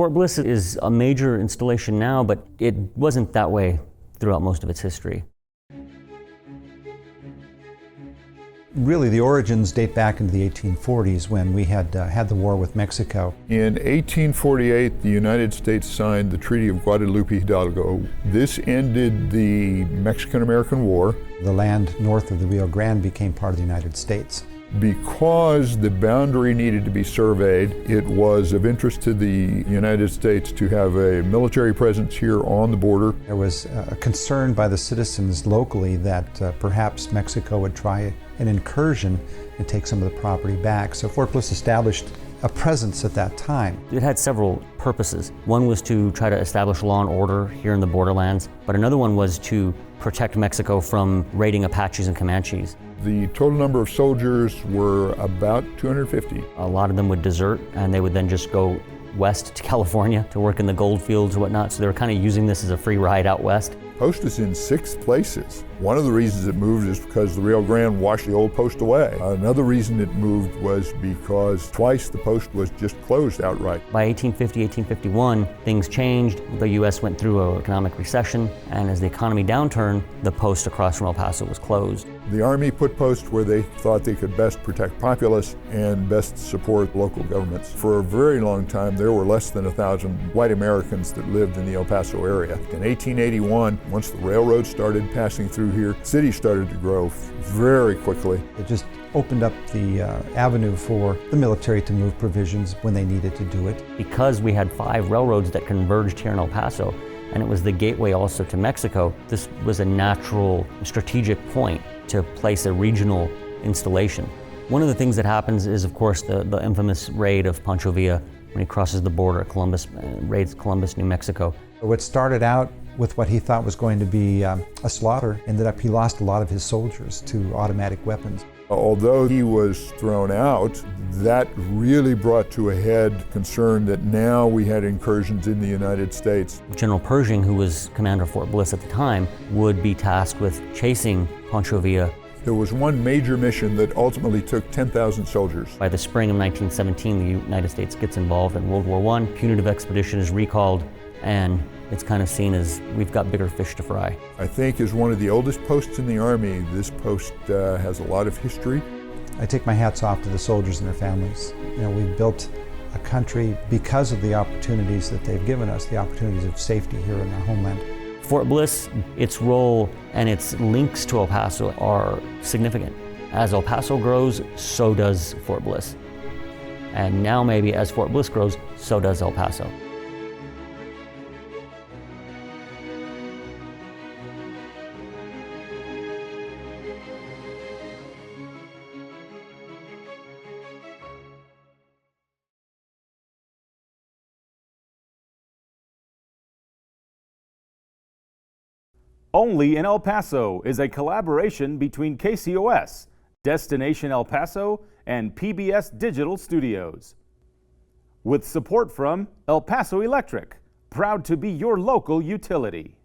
Fort Bliss is a major installation now, but it wasn't that way throughout most of its history. Really, the origins date back into the 1840s when we had the war with Mexico. In 1848, the United States signed the Treaty of Guadalupe, Hidalgo. This ended the Mexican-American War. The land north of the Rio Grande became part of the United States. Because the boundary needed to be surveyed, it was of interest to the United States to have a military presence here on the border. There was a concern by the citizens locally that perhaps Mexico would try an incursion and take some of the property back. So Fort Bliss established a presence at that time. It had several purposes. One was to try to establish law and order here in the borderlands, but another one was to protect Mexico from raiding Apaches and Comanches. The total number of soldiers were about 250. A lot of them would desert, and they would then just go west to California to work in the gold fields or whatnot, so they were kind of using this as a free ride out west. Post is in 6 places. One of the reasons it moved is because the Rio Grande washed the old post away. Another reason it moved was because twice the post was just closed outright. By 1850, 1851, things changed. The U.S. went through an economic recession, and as the economy downturned, the post across from El Paso was closed. The Army put posts where they thought they could best protect populace and best support local governments. For a very long time, there were less than 1,000 white Americans that lived in the El Paso area. In 1881, once the railroad started passing through here, cities started to grow very quickly. It just opened up the avenue for the military to move provisions when they needed to do it. Because we had 5 railroads that converged here in El Paso, and it was the gateway also to Mexico, this was a natural strategic point to place a regional installation. One of the things that happens is, of course, the infamous raid of Pancho Villa when he crosses the border at Columbus, raids Columbus, New Mexico. What started out with what he thought was going to be a slaughter ended up he lost a lot of his soldiers to automatic weapons. Although he was thrown out, that really brought to a head concern that now we had incursions in the United States. General Pershing, who was commander of Fort Bliss at the time, would be tasked with chasing Pancho Villa. There was one major mission that ultimately took 10,000 soldiers. By the spring of 1917, the United States gets involved in World War I. Punitive expedition is recalled, and it's kind of seen as we've got bigger fish to fry. I think as one of the oldest posts in the Army, this post has a lot of history. I take my hats off to the soldiers and their families. You know, we've built a country because of the opportunities that they've given us, the opportunities of safety here in our homeland. Fort Bliss, its role and its links to El Paso are significant. As El Paso grows, so does Fort Bliss. And now maybe as Fort Bliss grows, so does El Paso. Only in El Paso is a collaboration between KCOS, Destination El Paso, and PBS Digital Studios. With support from El Paso Electric, proud to be your local utility.